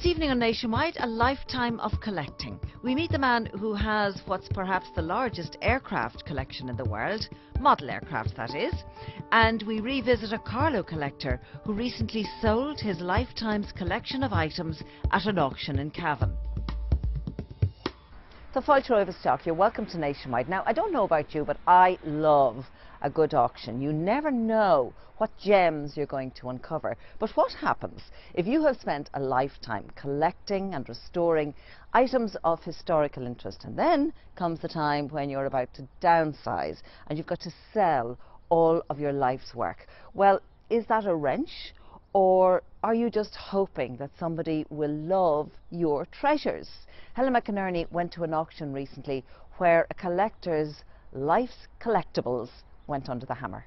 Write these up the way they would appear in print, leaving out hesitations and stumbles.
This evening on Nationwide, a lifetime of collecting. We meet the man who has what's perhaps the largest aircraft collection in the world, model aircraft that is, and we revisit a Carlo collector who recently sold his lifetime's collection of items at an auction in Cavan. So Fáilte Stock, you're welcome to Nationwide. Now, I don't know about you, but I love a good auction. You never know what gems you're going to uncover. But what happens if you have spent a lifetime collecting and restoring items of historical interest, and then comes the time when you're about to downsize and you've got to sell all of your life's work? Well, is that a wrench? Or are you just hoping that somebody will love your treasures? Helen McInerney went to an auction recently where a collector's life's collectibles went under the hammer.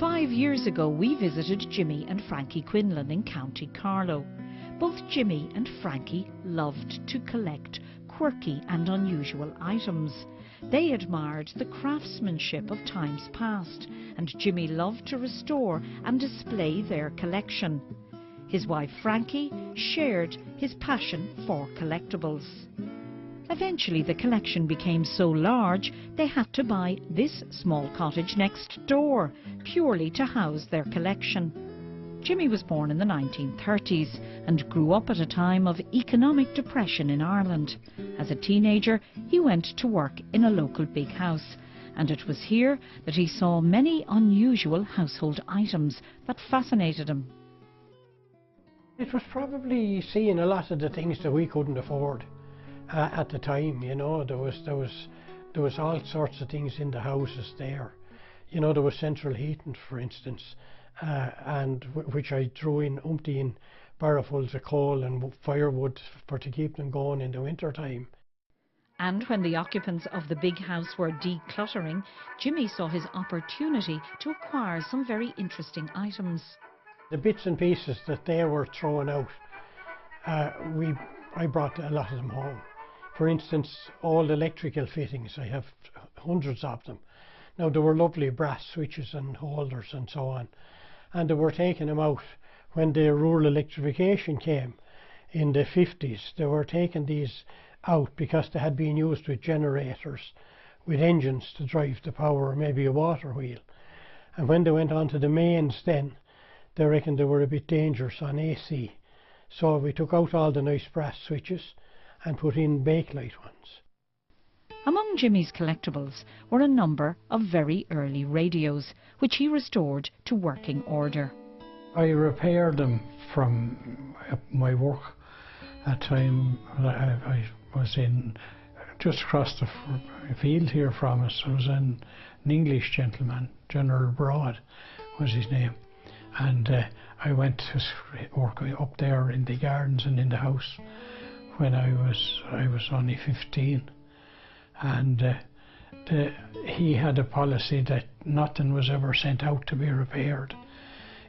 Five years ago, we visited Jimmy and Frankie Quinlan in County Carlow. Both Jimmy and Frankie loved to collect quirky and unusual items. They admired the craftsmanship of times past, and Jimmy loved to restore and display their collection. His wife Frankie shared his passion for collectibles. Eventually the collection became so large they had to buy this small cottage next door, purely to house their collection. Jimmy was born in the 1930s and grew up at a time of economic depression in Ireland. As a teenager, he went to work in a local big house, and it was here that he saw many unusual household items that fascinated him. It was probably seeing a lot of the things that we couldn't afford at the time. You know, there was all sorts of things in the houses there. You know, there was central heating, for instance, and which I threw in umpteen barrelfuls of coal and firewood to keep them going in the winter time. And when the occupants of the big house were decluttering, Jimmy saw his opportunity to acquire some very interesting items. The bits and pieces that they were throwing out, I brought a lot of them home. For instance, all the electrical fittings, I have hundreds of them. Now, there were lovely brass switches and holders and so on, and they were taking them out when the rural electrification came in the 50s. They were taking these out because they had been used with generators, with engines to drive the power, or maybe a water wheel. And when they went on to the mains then, they reckoned they were a bit dangerous on AC. So we took out all the nice brass switches and put in bakelite ones. Among Jimmy's collectibles were a number of very early radios, which he restored to working order. I repaired them from my work at time. I was in just across the field here from us. I was an English gentleman, General Broad was his name, and I went to work up there in the gardens and in the house when I was only 15, and he had a policy that nothing was ever sent out to be repaired.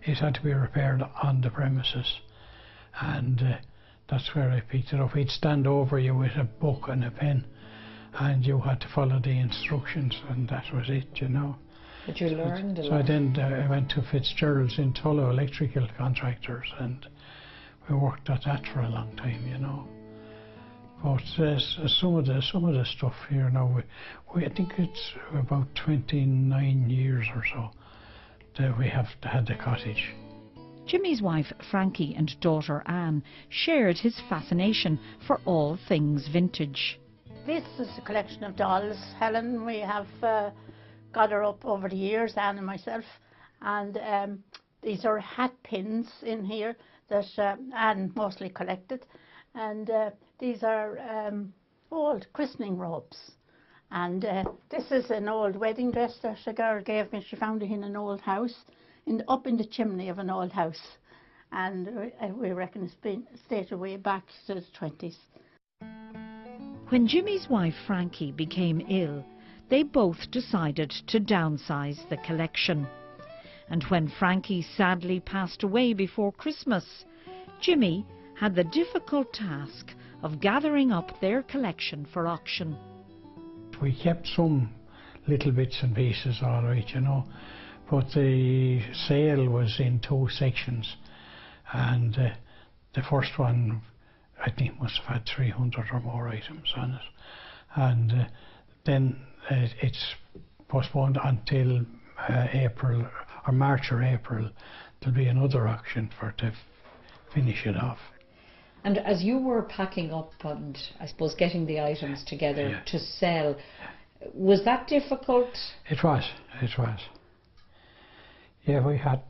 It had to be repaired on the premises, and that's where I picked it up. He'd stand over you with a book and a pen, and you had to follow the instructions, and that was it, you know. But you learned a lot. So then I went to Fitzgerald's in Tullow, electrical contractors, and we worked at that for a long time, you know. But some of the stuff here now, I think it's about 29 years or so that we have had the cottage. Jimmy's wife Frankie and daughter Anne shared his fascination for all things vintage. This is a collection of dolls, Helen. We have got her up over the years, Anne and myself, and these are hat pins in here that Anne mostly collected, and these are old christening robes, and this is an old wedding dress that a girl gave me. She found it in an old house, up in the chimney of an old house, and we reckon it's been dated way back to the 20s. When Jimmy's wife Frankie became ill, they both decided to downsize the collection. And when Frankie sadly passed away before Christmas, Jimmy had the difficult task of gathering up their collection for auction. We kept some little bits and pieces, all right, you know. But the sale was in 2 sections, and the first one, I think, must have had 300 or more items on it, and then it's postponed until April or March or April. There'll be another auction to finish it off. And as you were packing up and I suppose getting the items together to sell, was that difficult? It was. Yeah, we had.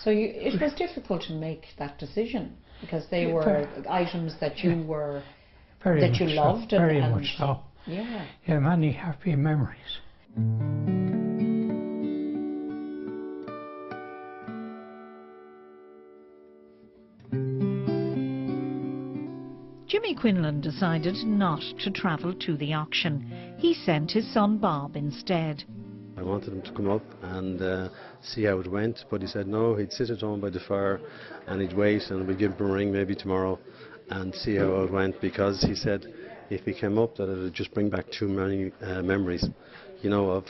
So it was difficult to make that decision because they were items that you were that you loved so, very much so. Yeah. Yeah, many happy memories. Jimmy Quinlan decided not to travel to the auction. He sent his son Bob instead. I wanted him to come up and see how it went, but he said no, he'd sit at home by the fire and he'd wait and we'd give him a ring maybe tomorrow and see how it went, because he said if he came up that it would just bring back too many memories, you know,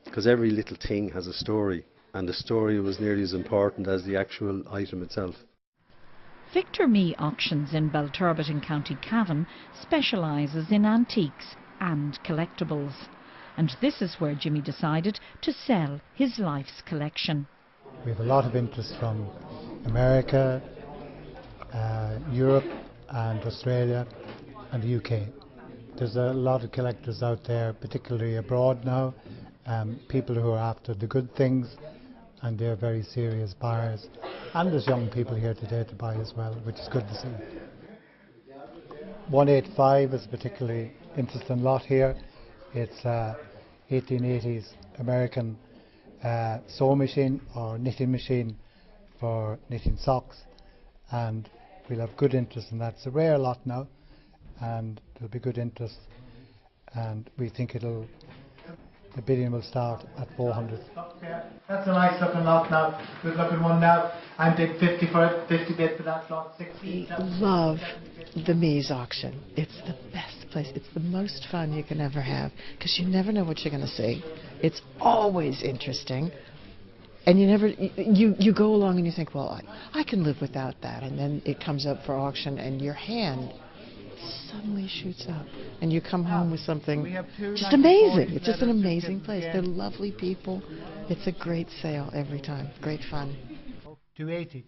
because every little thing has a story, and the story was nearly as important as the actual item itself. Victor Mee Auctions in Belturbet in County Cavan specialises in antiques and collectibles. And this is where Jimmy decided to sell his life's collection. We have a lot of interest from America, Europe and Australia and the UK. There's a lot of collectors out there, particularly abroad now, people who are after the good things, and they're very serious buyers. And there's young people here today to buy as well, which is good to see. 185 is a particularly interesting lot here. It's 1880s American sewing machine or knitting machine for knitting socks, and we'll have good interest in that. It's a rare lot now, and there'll be good interest, and we think the bidding will start at 400. That's a nice looking lot now, good looking one now. I'm taking 50 for it, 50 bid for that lot, 60. Love the Mees auction. It's the best place. It's the most fun you can ever have because you never know what you're going to see. It's always interesting. And you go along and you think, well, I can live without that. And then it comes up for auction and your hand suddenly shoots up and you come home with something just amazing. It's just an amazing place. They're lovely people. It's a great sale every time. Great fun.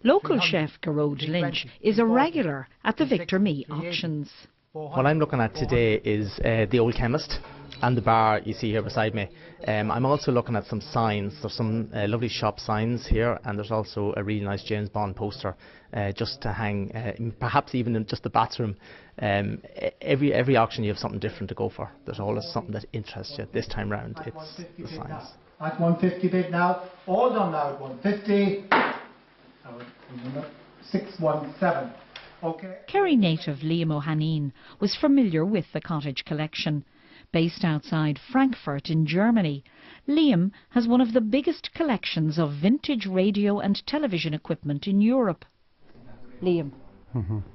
Local chef Garode Lynch is a regular at the Victor Mee auctions. What I'm looking at today is the Old Chemist and the bar you see here beside me. I'm also looking at some signs. There's some lovely shop signs here, and there's also a really nice James Bond poster just to hang, perhaps even in just the bathroom. Every auction you have something different to go for. There's always something that interests you. This time round it's the signs. At 150 bid now, all done now at 150. 617. Okay. Kerry native Liam O'Haneen was familiar with the Cottage Collection. Based outside Frankfurt in Germany, Liam has one of the biggest collections of vintage radio and television equipment in Europe. Liam,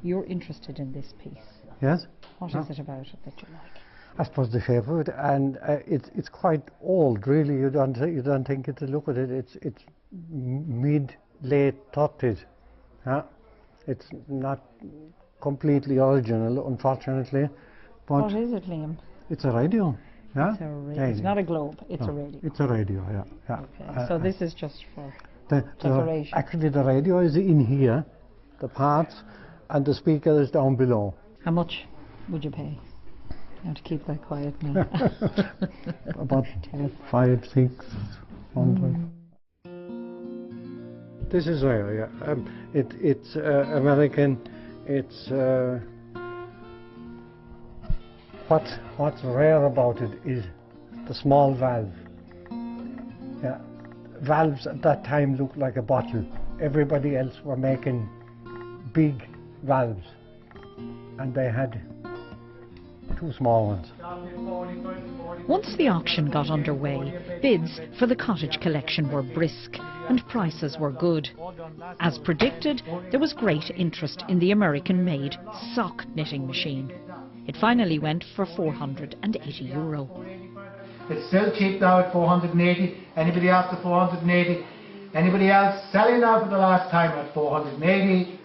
you're interested in this piece. Yes. What is it about it that you like? I suppose the shape of it, and it's quite old, really. You don't think it to look at it. It's mid-late 30s. Yeah. It's not completely original, unfortunately. But what is it, Liam? It's a radio. Yeah. It's a radio. It's not a globe. It's a radio. It's a radio. Yeah. Okay. So this is just for decoration. Actually, the radio is in here, the parts, and the speaker is down below. How much would you pay? You have to keep that quiet now. About 500-600. This is rare, yeah. It's American. It's what's rare about it is the small valve. Yeah, valves at that time looked like a bottle. Everybody else were making big valves, and they had two small ones. Once the auction got underway, bids for the Cottage Collection were brisk and prices were good. As predicted, there was great interest in the American-made sock knitting machine. It finally went for €480. It's still cheap now at 480. Anybody after 480? Anybody else selling now for the last time at 480?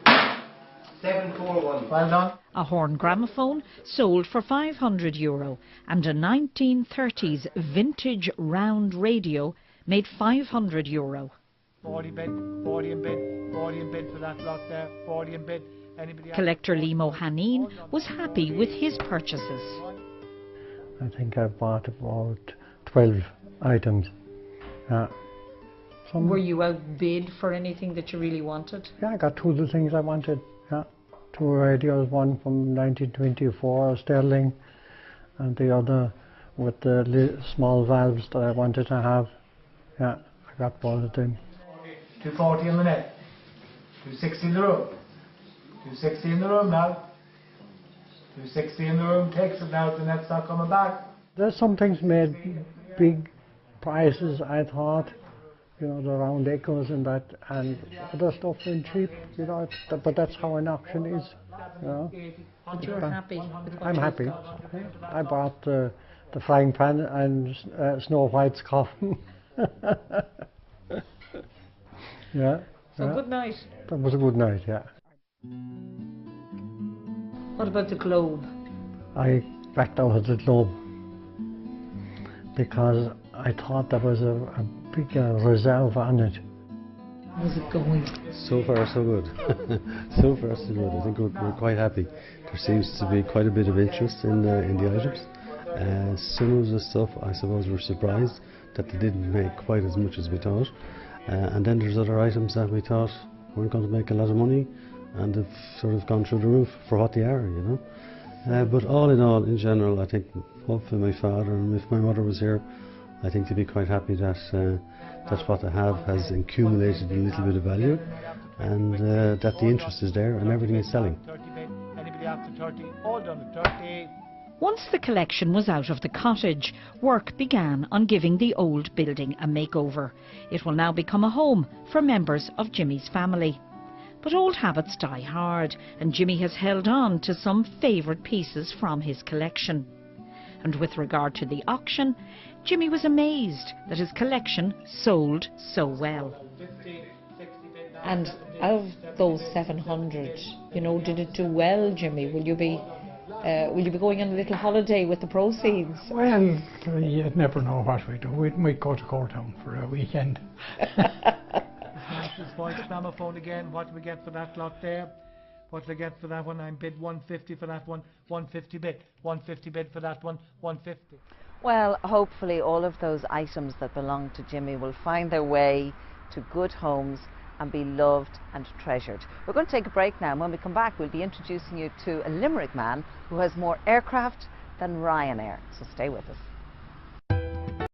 741. Well done. A horn gramophone sold for €500 and a 1930s vintage round radio made €500. 40 bid, 40 in bid, 40 in bid for that lot there, 40 in bid. Anybody else? Collector Limo Haneen was happy with his purchases. I think I bought about 12 items. Were you outbid for anything that you really wanted? Yeah, I got two of the things I wanted. Yeah, two radios, one from 1924 Sterling, and the other with the small valves that I wanted to have. Yeah, I got both of them. 240 in the net, 260 in the room, 260 in the room now, 260 in the room takes it now, the net's not coming back. There's some things made big prices, I thought, you know, the round echoes and that, and other stuff went cheap, you know, but that's how an auction is, you know. But you're happy with what I'm you've happy. got. Yeah. I bought the frying pan and Snow White's coffin. Yeah. So yeah. good night. That was a good night, yeah. What about the globe? I backed out of the globe because I thought there was a big reserve on it. How's it going? So far so good. So far so good. I think we're quite happy. There seems to be quite a bit of interest in the items. Some of the stuff, I suppose, we're surprised that they didn't make quite as much as we thought. And then there's other items that we thought weren't going to make a lot of money and have sort of gone through the roof for what they are, you know. But all in all, in general, I think hopefully my father and if my mother was here, I think they'd be quite happy that that what they have has accumulated a little bit of value and that the interest is there and everything is selling. 30 bid, anybody after 30, all done at 30. Once the collection was out of the cottage, work began on giving the old building a makeover. It will now become a home for members of Jimmy's family. But old habits die hard, and Jimmy has held on to some favourite pieces from his collection. And with regard to the auction, Jimmy was amazed that his collection sold so well. And out of those 700, you know, did it do well, Jimmy? Will you be going on a little holiday with the proceeds? Well, you never know what we do. We might go to Courtown for a weekend. This voice gramophone again. What do we get for that lot there? What do we get for that one? I'm bid 150 for that one. 150 bid. 150 bid for that one. 150. Well, hopefully all of those items that belong to Jimmy will find their way to good homes and be loved and treasured. We're going to take a break now, and when we come back we'll be introducing you to a Limerick man who has more aircraft than Ryanair, so stay with us.